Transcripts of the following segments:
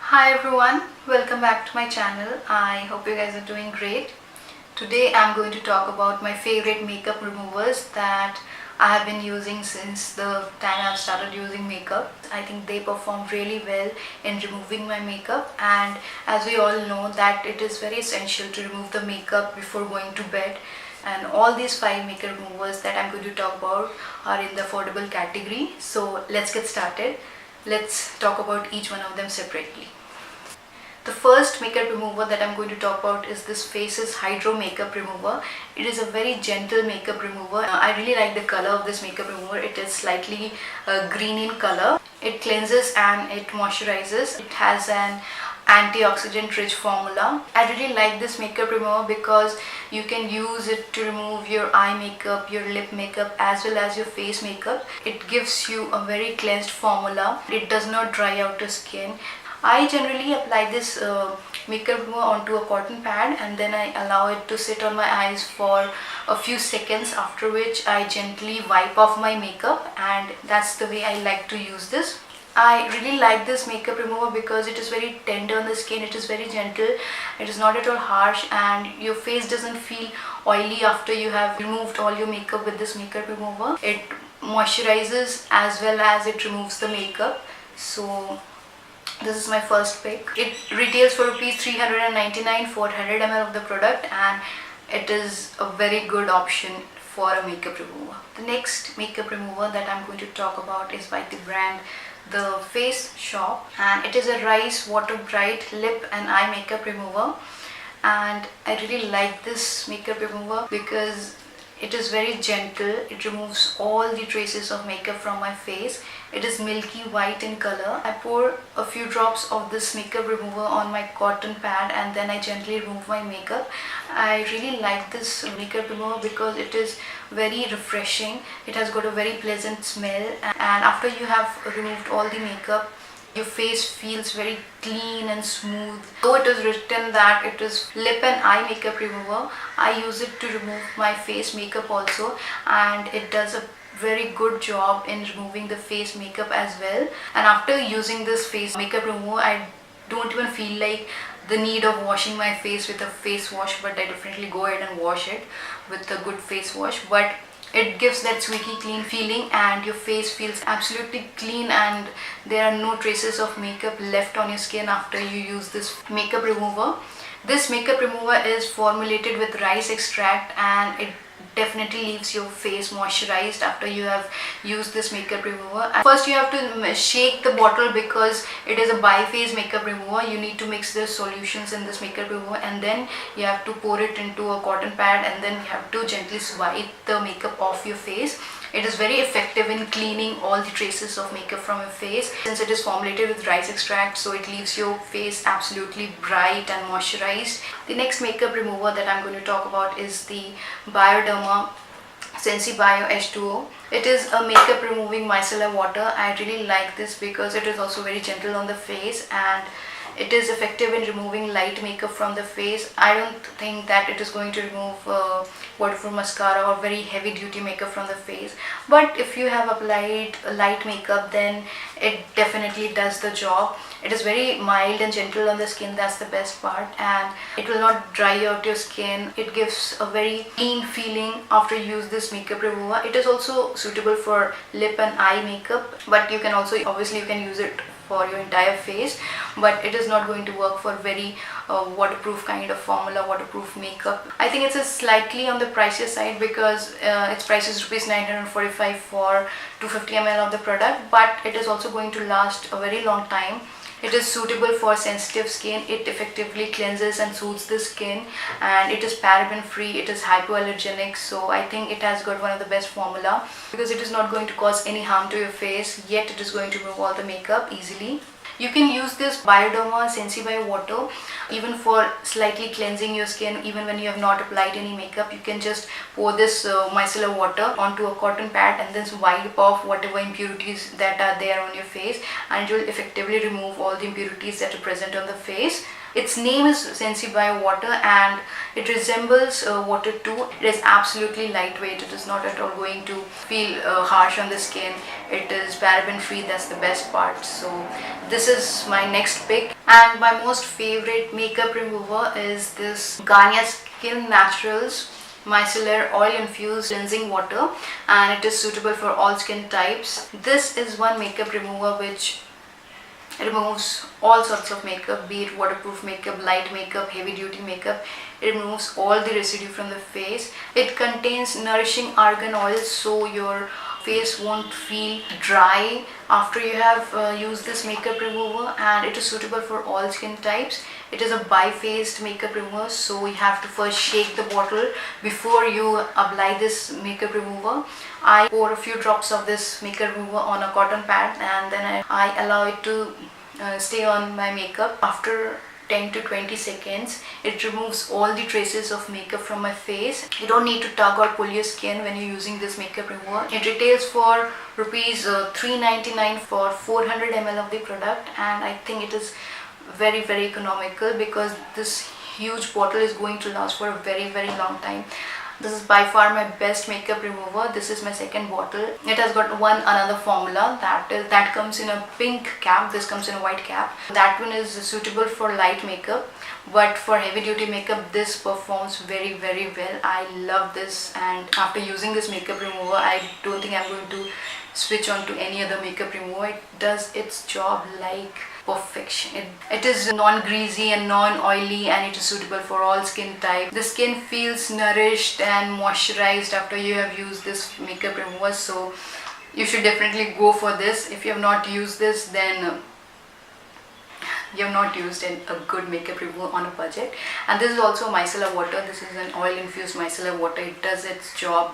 Hi everyone, welcome back to my channel. I hope you guys are doing great. Today I'm going to talk about my favorite makeup removers that I have been using since the time I've started using makeup. I think they perform really well in removing my makeup, and as we all know that it is very essential to remove the makeup before going to bed. And all these 5 makeup removers that I'm going to talk about are in the affordable category. So let's get started. Let's talk about each one of them separately. The first makeup remover that I'm going to talk about is this Faces Hydro Makeup Remover. It is a very gentle makeup remover. I really like the color of this makeup remover. It is slightly green in color. It cleanses and it moisturizes. It has an antioxidant rich formula. I really like this makeup remover because you can use it to remove your eye makeup, your lip makeup as well as your face makeup. It gives you a very cleansed formula. It does not dry out the skin. I generally apply this makeup remover onto a cotton pad and then I allow it to sit on my eyes for a few seconds, after which I gently wipe off my makeup, and that's the way I like to use this. I really like this makeup remover because it is very tender on the skin. It is very gentle. It is not at all harsh, and your face doesn't feel oily after you have removed all your makeup with this makeup remover. It moisturizes as well as it removes the makeup. So this is my first pick. It retails for rupees 399 for 100 ml of the product, and it is a very good option for a makeup remover. The next makeup remover that I'm going to talk about is by the brand The Face Shop, and it is a rice water bright lip and eye makeup remover. And I really like this makeup remover because it is very gentle. It removes all the traces of makeup from my face. It is milky white in color. I pour a few drops of this makeup remover on my cotton pad and then I gently remove my makeup. I really like this makeup remover because it is very refreshing. It has got a very pleasant smell, and after you have removed all the makeup, your face feels very clean and smooth. Though it is written that it is lip and eye makeup remover, I use it to remove my face makeup also, and it does a very good job in removing the face makeup as well. And after using this face makeup remover, I don't even feel like the need of washing my face with a face wash, but I definitely go ahead and wash it with a good face wash. But it gives that squeaky clean feeling and your face feels absolutely clean, and there are no traces of makeup left on your skin after you use this makeup remover. This makeup remover is formulated with rice extract, and it definitely leaves your face moisturized after you have used this makeup remover. First you have to shake the bottle because it is a bi-phase makeup remover. You need to mix the solutions in this makeup remover, and then you have to pour it into a cotton pad, and then you have to gently swipe the makeup off your face. It is very effective in cleaning all the traces of makeup from your face. Since it is formulated with rice extract, so it leaves your face absolutely bright and moisturized. The next makeup remover that I'm going to talk about is the Bioderma Sensibio H2O. It is a makeup removing micellar water. I really like this because it is also very gentle on the face, and it is effective in removing light makeup from the face. I don't think that it is going to remove waterproof mascara or very heavy duty makeup from the face, but if you have applied light makeup, then it definitely does the job. It is very mild and gentle on the skin. That's the best part, and it will not dry out your skin. It gives a very clean feeling after you use this makeup remover. It is also suitable for lip and eye makeup, but you can also, obviously you can use it for your entire face, but it is not going to work for very waterproof kind of formula, waterproof makeup. I think it's a slightly on the pricier side because its price is rupees 945 for 250 ml of the product, but it is also going to last a very long time. It is suitable for sensitive skin. It effectively cleanses and soothes the skin, and it is paraben free. It is hypoallergenic, so I think it has got one of the best formula because it is not going to cause any harm to your face, yet it is going to remove all the makeup easily. You can use this Bioderma Sensibio water even for slightly cleansing your skin. Even when you have not applied any makeup, you can just pour this micellar water onto a cotton pad and then wipe off whatever impurities that are there on your face, and it will effectively remove all the impurities that are present on the face. Its name is Sensibio water, and it resembles water too. It is absolutely lightweight. It is not at all going to feel harsh on the skin. It is paraben free. That's the best part. So this this is my next pick. And my most favorite makeup remover is this Ganya Skin Naturals Micellar Oil-Infused Cleansing Water, and it is suitable for all skin types. This is one makeup remover which removes all sorts of makeup, be it waterproof makeup, light makeup, heavy duty makeup. It removes all the residue from the face. It contains nourishing argan oil, so your face won't feel dry after you have used this makeup remover, and it is suitable for all skin types. It is a bi-phased makeup remover, so you have to first shake the bottle before you apply this makeup remover. I pour a few drops of this makeup remover on a cotton pad, and then I allow it to stay on my makeup. After 10 to 20 seconds, it removes all the traces of makeup from my face. You don't need to tug or pull your skin when you're using this makeup remover. It retails for rupees 399 for 400 ml of the product, and I think it is very economical because this huge bottle is going to last for a very long time. This is by far my best makeup remover. This is my second bottle. It has got another formula that comes in a pink cap. This comes in a white cap. That one is suitable for light makeup, but for heavy duty makeup this performs very well. I love this, and after using this makeup remover I don't think I'm going to switch on to any other makeup remover. It does its job like perfection. It is non-greasy and non-oily, and it is suitable for all skin type. The skin feels nourished and moisturized after you have used this makeup remover, so you should definitely go for this. If you have not used this, then you have not used a good makeup remover on a budget. And this is also micellar water. This is an oil-infused micellar water. It does its job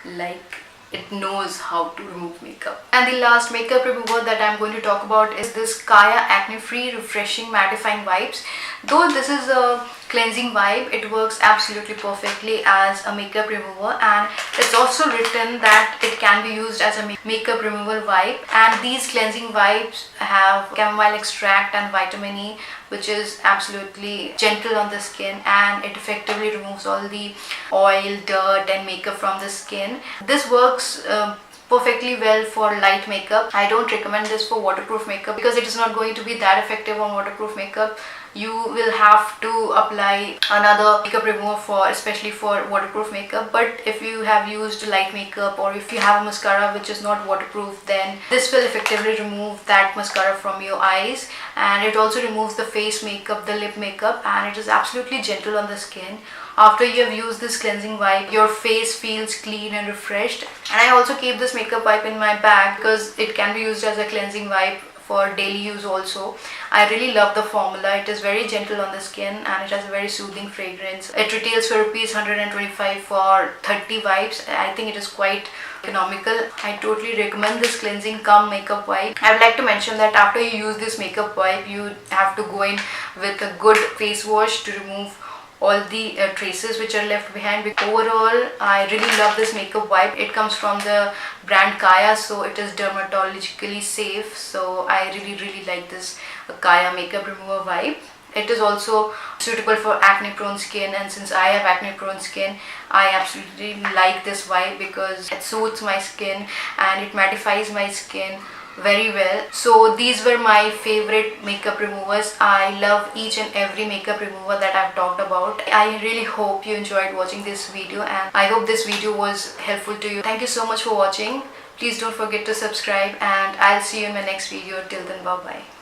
like it knows how to remove makeup. And the last makeup remover that I'm going to talk about is this Chaya Acne Free Refreshing Mattifying Wipes. Though this is a cleansing wipe, it works absolutely perfectly as a makeup remover, and it's also written that it can be used as a makeup removal wipe. And these cleansing wipes have chamomile extract and vitamin E, which is absolutely gentle on the skin, and it effectively removes all the oil, dirt and makeup from the skin. This works perfectly well for light makeup. I don't recommend this for waterproof makeup because it is not going to be that effective on waterproof makeup. You will have to apply another makeup remover especially for waterproof makeup. But if you have used light makeup, or if you have a mascara which is not waterproof, then this will effectively remove that mascara from your eyes. And it also removes the face makeup, the lip makeup, and it is absolutely gentle on the skin. After you have used this cleansing wipe, your face feels clean and refreshed. And I also keep this makeup wipe in my bag because it can be used as a cleansing wipe for daily use also. I really love the formula. It is very gentle on the skin and it has a very soothing fragrance. It retails for rupees 125 for 30 wipes. I think it is quite economical. I totally recommend this cleansing cum makeup wipe. I would like to mention that after you use this makeup wipe, you have to go in with a good face wash to remove all the traces which are left behind. Overall, I really love this makeup wipe. It comes from the brand Chaya, so it is dermatologically safe. So I really like this Chaya makeup remover wipe. It is also suitable for acne prone skin, and since I have acne prone skin, I absolutely like this wipe because it soothes my skin and it mattifies my skin very well. So these were my favorite makeup removers. I love each and every makeup remover that I've talked about. I really hope you enjoyed watching this video, and I hope this video was helpful to you. Thank you so much for watching. Please don't forget to subscribe, and I'll see you in my next video. Till then, bye bye.